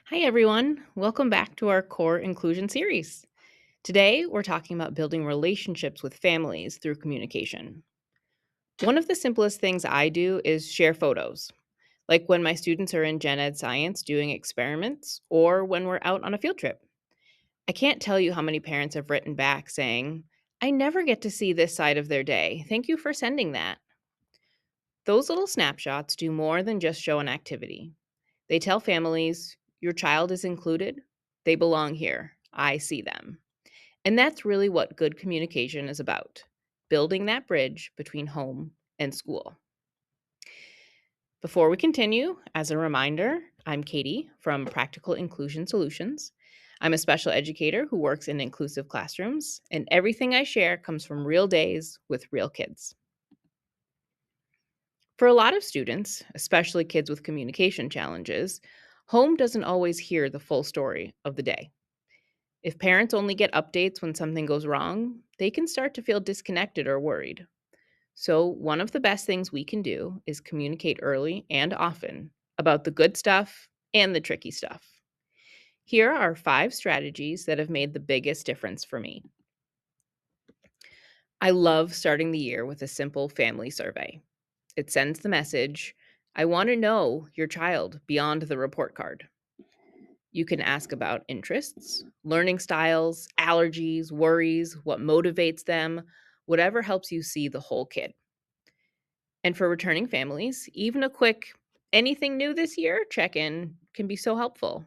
Hi, everyone. Welcome back to our core inclusion series. Today, we're talking about building relationships with families through communication. One of the simplest things I do is share photos, like when my students are in Gen Ed Science doing experiments or when we're out on a field trip. I can't tell you how many parents have written back saying, I never get to see this side of their day. Thank you for sending that. Those little snapshots do more than just show an activity. They tell families, your child is included, they belong here, I see them. And that's really what good communication is about, building that bridge between home and school. Before we continue, as a reminder, I'm Katie from Practical Inclusion Solutions. I'm a special educator who works in inclusive classrooms, and everything I share comes from real days with real kids. For a lot of students, especially kids with communication challenges, home doesn't always hear the full story of the day. If parents only get updates when something goes wrong, they can start to feel disconnected or worried. So, one of the best things we can do is communicate early and often about the good stuff and the tricky stuff. Here are 5 strategies that have made the biggest difference for me. I love starting the year with a simple family survey. It sends the message, I want to know your child beyond the report card. You can ask about interests, learning styles, allergies, worries, what motivates them, whatever helps you see the whole kid. And for returning families, even a quick anything new this year check in can be so helpful.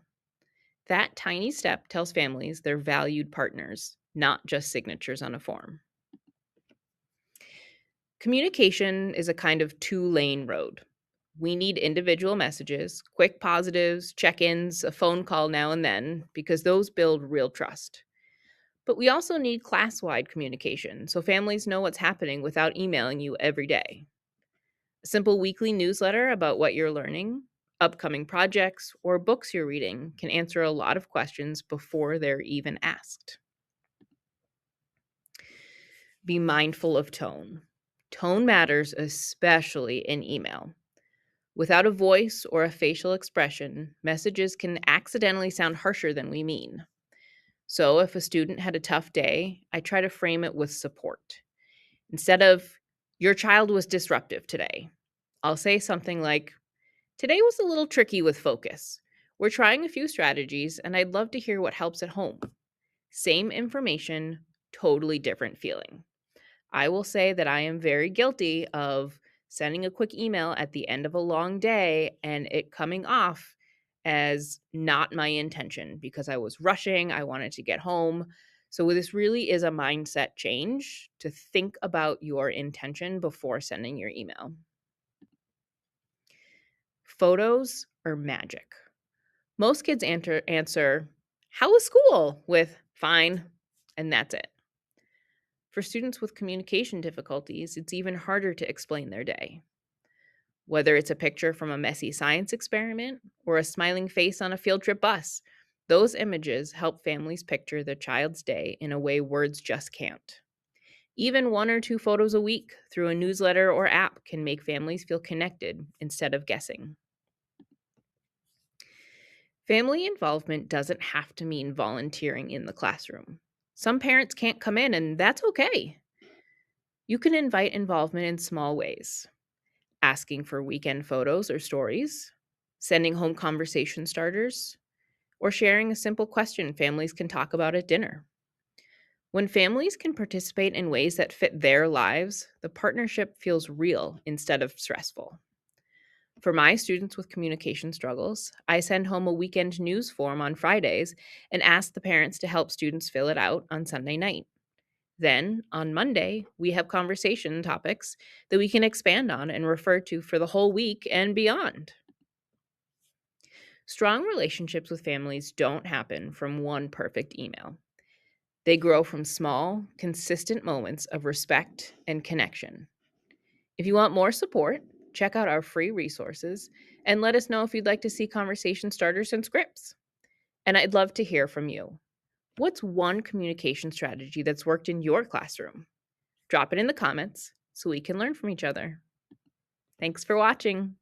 That tiny step tells families they're valued partners, not just signatures on a form. Communication is a kind of 2-lane road. We need individual messages, quick positives, check ins, a phone call now and then, because those build real trust. But we also need class-wide communication so families know what's happening without emailing you every day. A simple weekly newsletter about what you're learning, upcoming projects, or books you're reading can answer a lot of questions before they're even asked. Be mindful of tone. Tone matters, especially in email. Without a voice or a facial expression, messages can accidentally sound harsher than we mean. So, if a student had a tough day, I try to frame it with support. Instead of, your child was disruptive today, I'll say something like, today was a little tricky with focus. We're trying a few strategies, and I'd love to hear what helps at home. Same information, totally different feeling. I will say that I am very guilty of sending a quick email at the end of a long day and it coming off as not my intention because I was rushing, I wanted to get home. So, this really is a mindset change to think about your intention before sending your email. Photos are magic. Most kids answer, how was school? With fine, and that's it. For students with communication difficulties, it's even harder to explain their day. Whether it's a picture from a messy science experiment or a smiling face on a field trip bus, those images help families picture their child's day in a way words just can't. Even 1 or 2 photos a week through a newsletter or app can make families feel connected instead of guessing. Family involvement doesn't have to mean volunteering in the classroom. Some parents can't come in, and that's okay. You can invite involvement in small ways, asking for weekend photos or stories, sending home conversation starters, or sharing a simple question families can talk about at dinner. When families can participate in ways that fit their lives, the partnership feels real instead of stressful. For my students with communication struggles, I send home a weekend news form on Fridays and ask the parents to help students fill it out on Sunday night. Then, on Monday, we have conversation topics that we can expand on and refer to for the whole week and beyond. Strong relationships with families don't happen from one perfect email. They grow from small, consistent moments of respect and connection. If you want more support, check out our free resources and let us know if you'd like to see conversation starters and scripts. And I'd love to hear from you. What's one communication strategy that's worked in your classroom? Drop it in the comments so we can learn from each other. Thanks for watching.